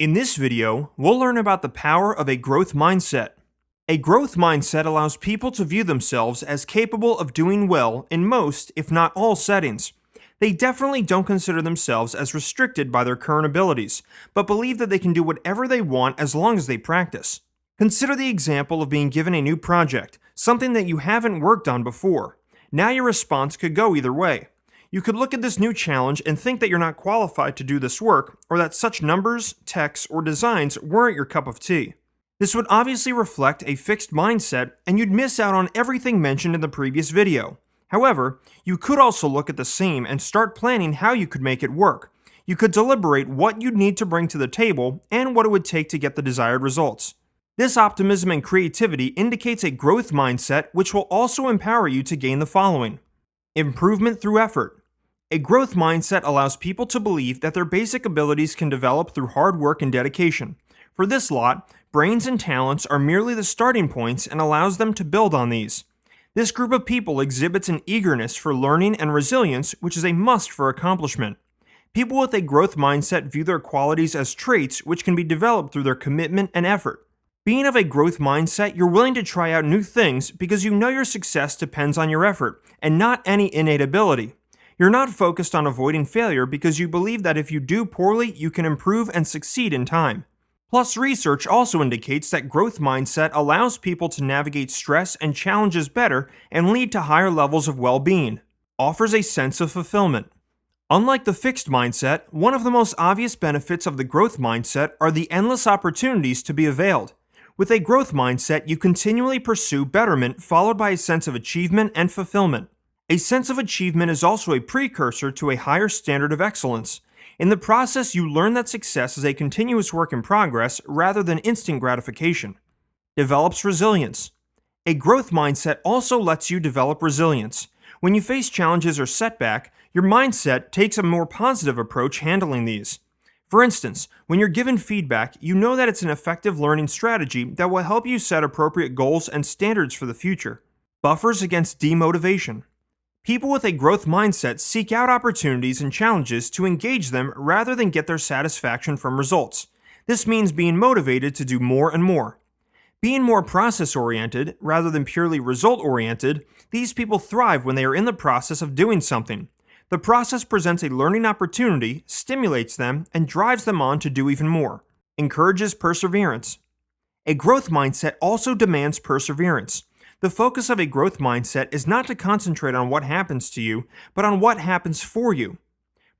In this video, we'll learn about the power of a growth mindset. A growth mindset allows people to view themselves as capable of doing well in most, if not all, settings. They definitely don't consider themselves as restricted by their current abilities, but believe that they can do whatever they want as long as they practice. Consider the example of being given a new project, something that you haven't worked on before. Now your response could go either way. You could look at this new challenge and think that you're not qualified to do this work, or that such numbers, texts, or designs weren't your cup of tea. This would obviously reflect a fixed mindset, and you'd miss out on everything mentioned in the previous video. However, you could also look at the same and start planning how you could make it work. You could deliberate what you'd need to bring to the table and what it would take to get the desired results. This optimism and creativity indicates a growth mindset, which will also empower you to gain the following. Improvement through effort. A growth mindset allows people to believe that their basic abilities can develop through hard work and dedication. For this lot, brains and talents are merely the starting points and allows them to build on these. This group of people exhibits an eagerness for learning and resilience, which is a must for accomplishment. People with a growth mindset view their qualities as traits which can be developed through their commitment and effort. Being of a growth mindset, you're willing to try out new things because you know your success depends on your effort and not any innate ability. You're not focused on avoiding failure because you believe that if you do poorly, you can improve and succeed in time. Plus, research also indicates that growth mindset allows people to navigate stress and challenges better and lead to higher levels of well-being. Offers a sense of fulfillment. Unlike the fixed mindset, one of the most obvious benefits of the growth mindset are the endless opportunities to be availed. With a growth mindset, you continually pursue betterment followed by a sense of achievement and fulfillment. A sense of achievement is also a precursor to a higher standard of excellence. In the process, you learn that success is a continuous work in progress rather than instant gratification. Develops resilience. A growth mindset also lets you develop resilience. When you face challenges or setback, your mindset takes a more positive approach handling these. For instance, when you're given feedback, you know that it's an effective learning strategy that will help you set appropriate goals and standards for the future. Buffers against demotivation. People with a growth mindset seek out opportunities and challenges to engage them rather than get their satisfaction from results. This means being motivated to do more and more. Being more process-oriented rather than purely result-oriented, these people thrive when they are in the process of doing something. The process presents a learning opportunity, stimulates them, and drives them on to do even more. Encourages perseverance. A growth mindset also demands perseverance. The focus of a growth mindset is not to concentrate on what happens to you, but on what happens for you.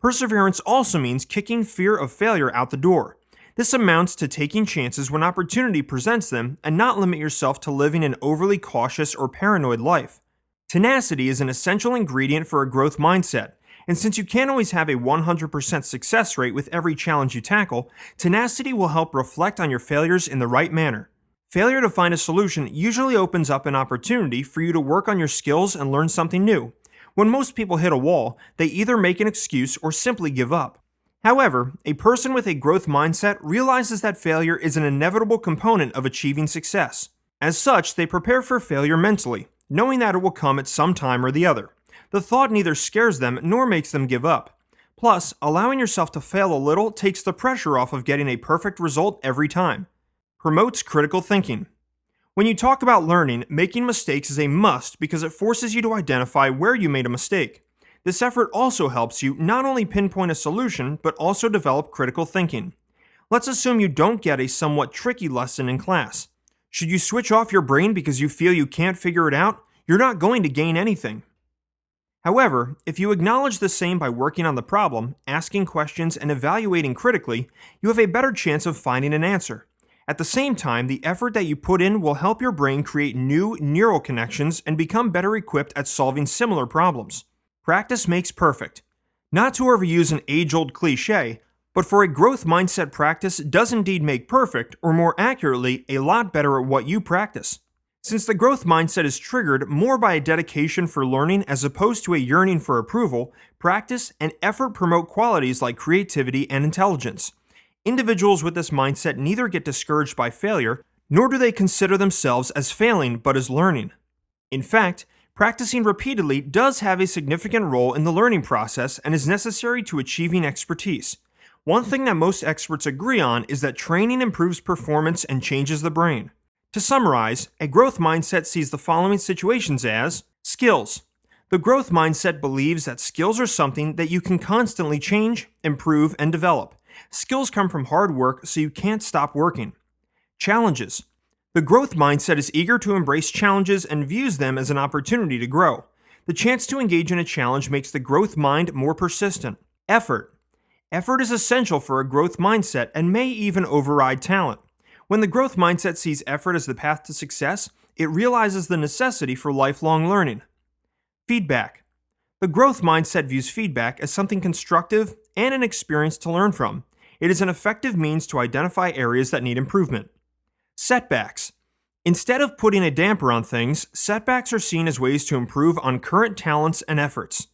Perseverance also means kicking fear of failure out the door. This amounts to taking chances when opportunity presents them and not limit yourself to living an overly cautious or paranoid life. Tenacity is an essential ingredient for a growth mindset, and since you can't always have a 100% success rate with every challenge you tackle, tenacity will help reflect on your failures in the right manner. Failure to find a solution usually opens up an opportunity for you to work on your skills and learn something new. When most people hit a wall, they either make an excuse or simply give up. However, a person with a growth mindset realizes that failure is an inevitable component of achieving success. As such, they prepare for failure mentally, knowing that it will come at some time or the other. The thought neither scares them nor makes them give up. Plus, allowing yourself to fail a little takes the pressure off of getting a perfect result every time. Promotes critical thinking. When you talk about learning, making mistakes is a must because it forces you to identify where you made a mistake. This effort also helps you not only pinpoint a solution, but also develop critical thinking. Let's assume you don't get a somewhat tricky lesson in class. Should you switch off your brain because you feel you can't figure it out? You're not going to gain anything. However, if you acknowledge the same by working on the problem, asking questions, and evaluating critically, you have a better chance of finding an answer. At the same time, the effort that you put in will help your brain create new neural connections and become better equipped at solving similar problems. Practice makes perfect. Not to overuse an age-old cliche, but for a growth mindset, practice does indeed make perfect, or more accurately, a lot better at what you practice. Since the growth mindset is triggered more by a dedication for learning as opposed to a yearning for approval, practice and effort promote qualities like creativity and intelligence. Individuals with this mindset neither get discouraged by failure, nor do they consider themselves as failing but as learning. In fact, practicing repeatedly does have a significant role in the learning process and is necessary to achieving expertise. One thing that most experts agree on is that training improves performance and changes the brain. To summarize, a growth mindset sees the following situations as skills. The growth mindset believes that skills are something that you can constantly change, improve, and develop. Skills come from hard work, so you can't stop working. Challenges. The growth mindset is eager to embrace challenges and views them as an opportunity to grow. The chance to engage in a challenge makes the growth mind more persistent. Effort. Effort is essential for a growth mindset and may even override talent. When the growth mindset sees effort as the path to success, it realizes the necessity for lifelong learning. Feedback. The growth mindset views feedback as something constructive and an experience to learn from. It is an effective means to identify areas that need improvement. Setbacks. Instead of putting a damper on things, setbacks are seen as ways to improve on current talents and efforts.